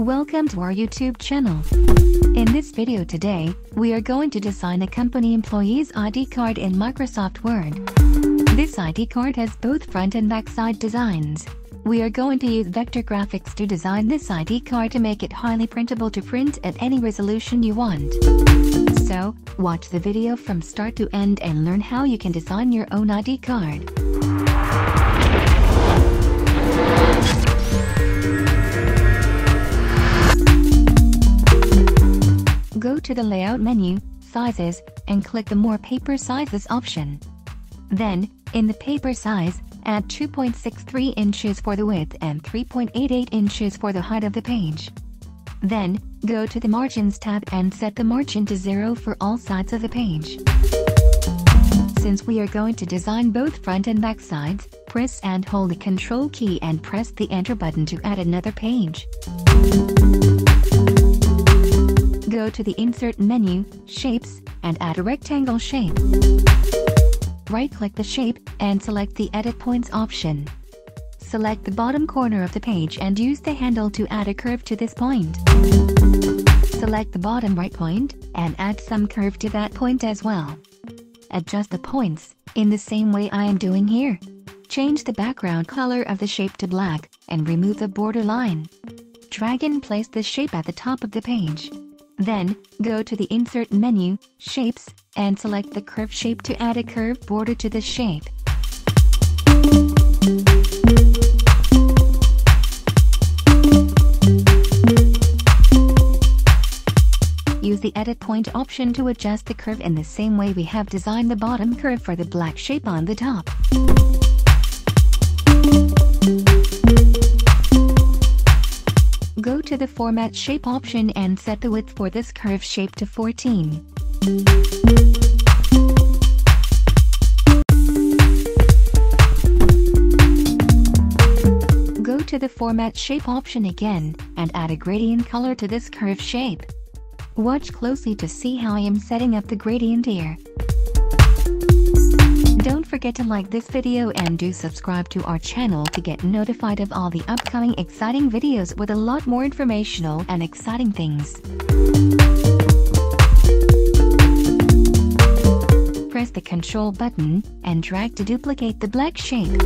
Welcome to our YouTube channel. In this video today, we are going to design a company employee's ID card in Microsoft Word. This ID card has both front and back side designs. We are going to use vector graphics to design this ID card to make it highly printable to print at any resolution you want. So, watch the video from start to end and learn how you can design your own ID card. Go to the Layout menu, Sizes, and click the More Paper Sizes option. Then, in the paper size, add 2.63 inches for the width and 3.88 inches for the height of the page. Then, go to the Margins tab and set the margin to 0 for all sides of the page. Since we are going to design both front and back sides, press and hold the Control key and press the Enter button to add another page. Go to the Insert menu, Shapes, and add a rectangle shape. Right-click the shape and select the Edit Points option. Select the bottom corner of the page and use the handle to add a curve to this point. Select the bottom right point and add some curve to that point as well. Adjust the points in the same way I am doing here. Change the background color of the shape to black and remove the border line. Drag and place the shape at the top of the page. Then, go to the Insert menu, Shapes, and select the curve shape to add a curved border to the shape. Use the Edit Point option to adjust the curve in the same way we have designed the bottom curve for the black shape on the top. Go to the Format Shape option and set the width for this curve shape to 14. Go to the Format Shape option again and add a gradient color to this curve shape. Watch closely to see how I am setting up the gradient here. Don't forget to like this video and do subscribe to our channel to get notified of all the upcoming exciting videos with a lot more informational and exciting things. Press the Control button and drag to duplicate the black shape.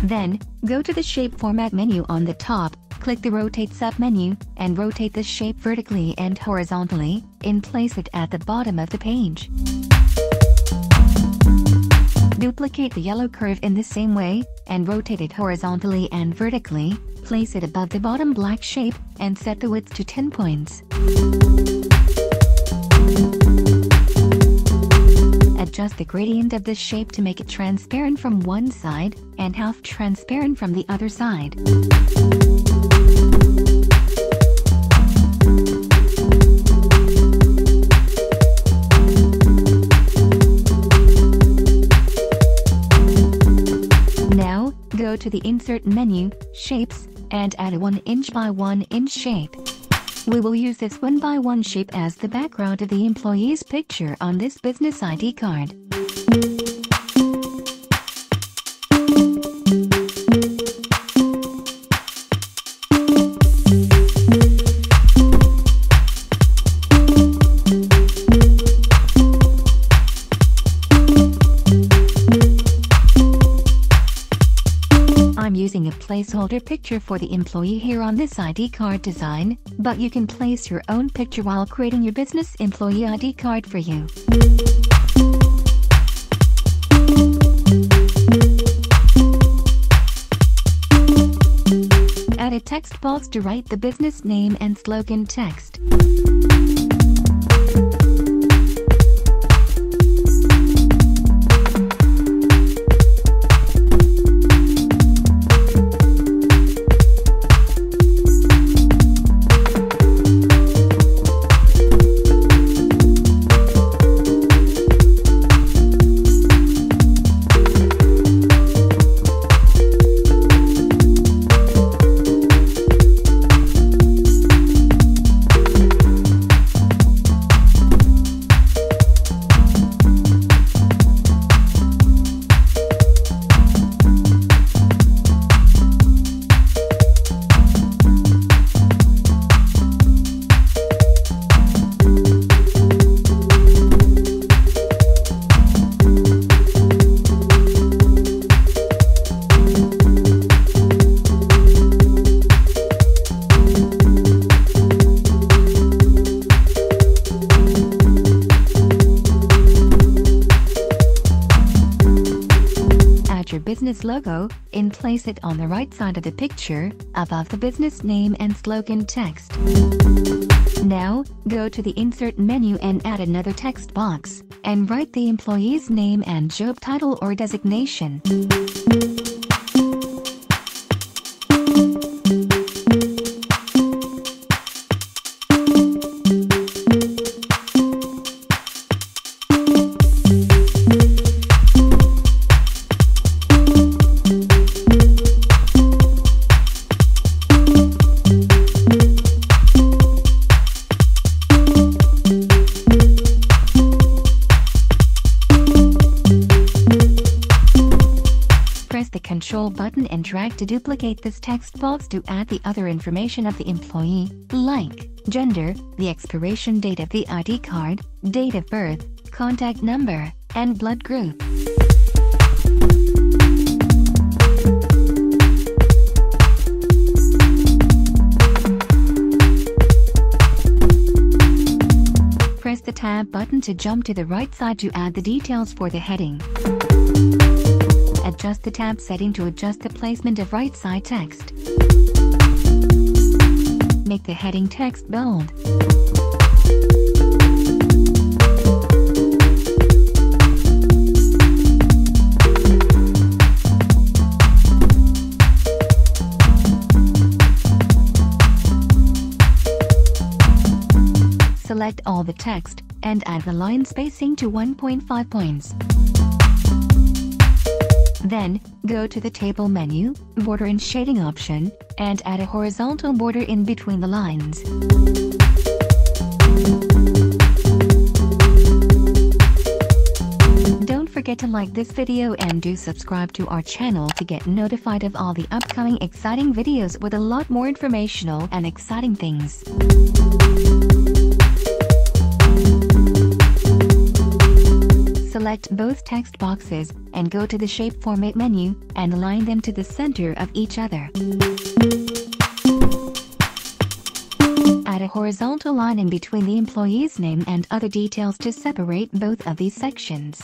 Then, go to the Shape Format menu on the top, click the Rotate sub-menu, and rotate the shape vertically and horizontally, and place it at the bottom of the page. Duplicate the yellow curve in the same way, and rotate it horizontally and vertically, place it above the bottom black shape, and set the width to 10 points. Adjust the gradient of this shape to make it transparent from one side, and half transparent from the other side. Go to the Insert menu, Shapes, and add a 1 inch by 1 inch shape. We will use this 1 by 1 shape as the background of the employee's picture on this business ID card. I'm using a placeholder picture for the employee here on this ID card design, but you can place your own picture while creating your business employee ID card for you. Add a text box to write the business name and slogan text. business logo and place it on the right side of the picture, above the business name and slogan text. Now, go to the Insert menu and add another text box, and write the employee's name and job title or designation. Press the Control button and drag to duplicate this text box to add the other information of the employee, like gender, the expiration date of the ID card, date of birth, contact number, and blood group. Press the Tab button to jump to the right side to add the details for the heading. Adjust the tab setting to adjust the placement of right side text. Make the heading text bold. Select all the text and add the line spacing to 1.5 points. Then, go to the Table menu, Border and Shading option, and add a horizontal border in between the lines. Don't forget to like this video and do subscribe to our channel to get notified of all the upcoming exciting videos with a lot more informational and exciting things. Select both text boxes and go to the Shape Format menu and align them to the center of each other. Add a horizontal line in between the employee's name and other details to separate both of these sections.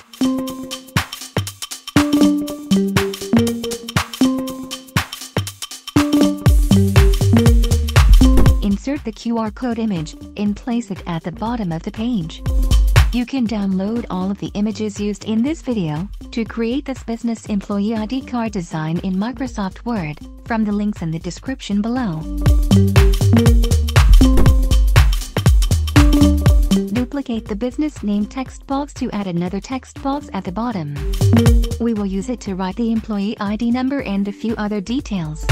Insert the QR code image and place it at the bottom of the page. You can download all of the images used in this video to create this business employee ID card design in Microsoft Word from the links in the description below. Duplicate the business name text box to add another text box at the bottom. We will use it to write the employee ID number and a few other details.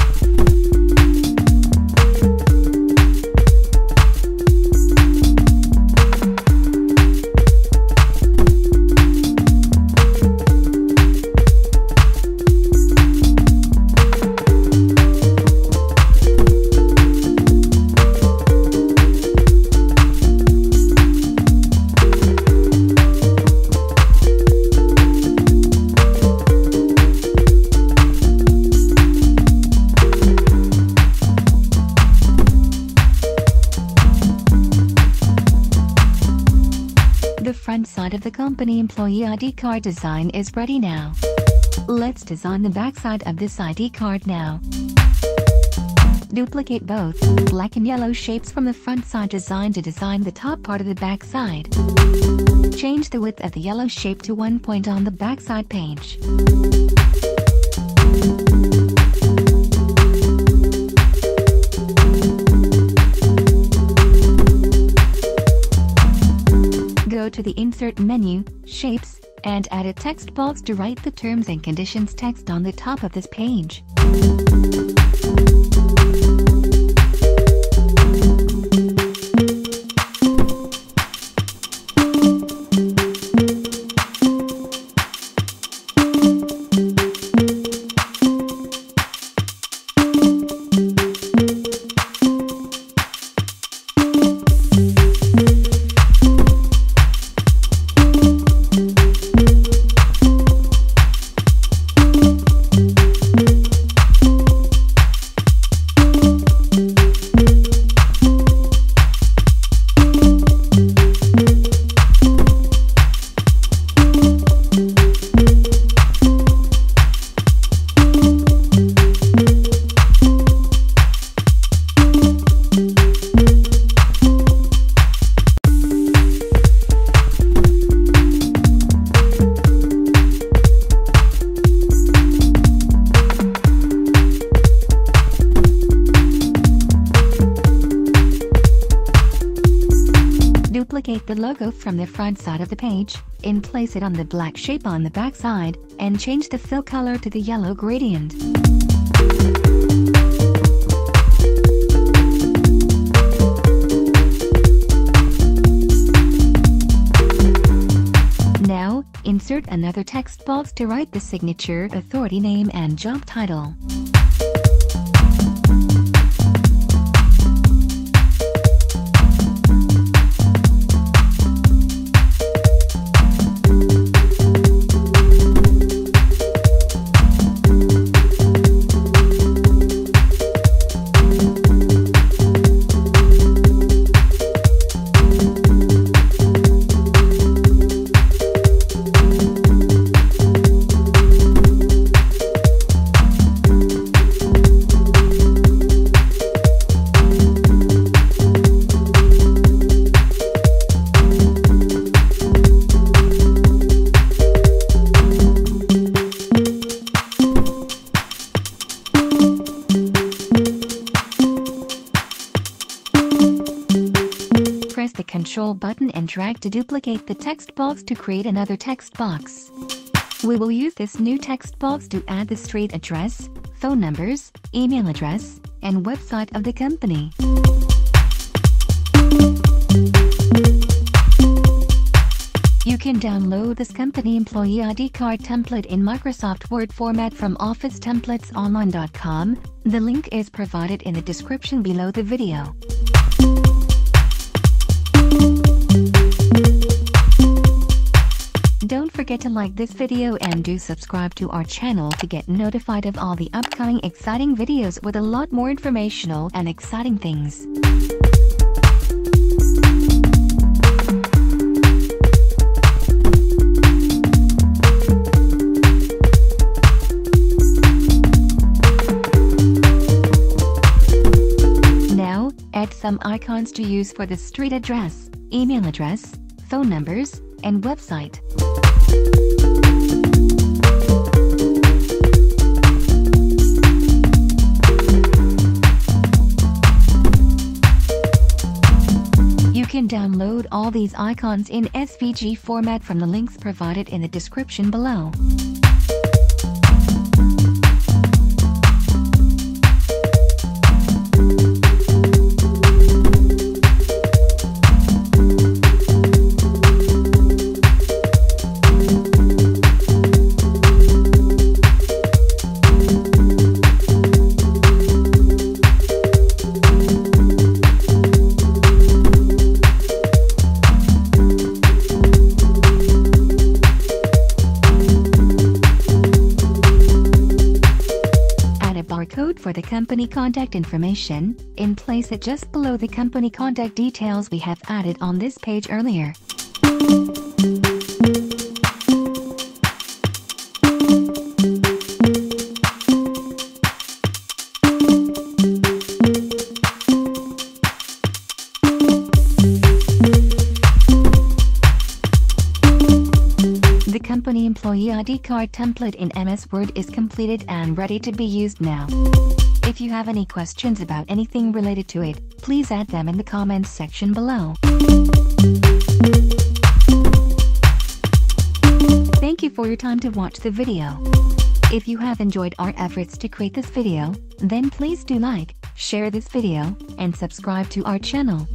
The front side of the company employee ID card design is ready now. Let's design the back side of this ID card now. Duplicate both black and yellow shapes from the front side design to design the top part of the back side. Change the width of the yellow shape to 1 point on the back side page. Go to the Insert menu, Shapes, and add a text box to write the terms and conditions text on the top of this page. duplicate the logo from the front side of the page, and place it on the black shape on the back side, and change the fill color to the yellow gradient. Now, insert another text box to write the signature, authority name and job title. Press the Ctrl button and drag to duplicate the text box to create another text box. We will use this new text box to add the street address, phone numbers, email address, and website of the company. You can download this company employee ID card template in Microsoft Word format from OfficeTemplatesOnline.com. The link is provided in the description below the video. Don't forget to like this video and do subscribe to our channel to get notified of all the upcoming exciting videos with a lot more informational and exciting things. Now, add some icons to use for the street address, email address, phone numbers, and website. You can download all these icons in SVG format from the links provided in the description below. Barcode for the company contact information, and place it just below the company contact details we have added on this page earlier. The company employee ID card template in MS Word is completed and ready to be used now. If you have any questions about anything related to it, please add them in the comments section below. Thank you for your time to watch the video. If you have enjoyed our efforts to create this video, then please do like, share this video, and subscribe to our channel.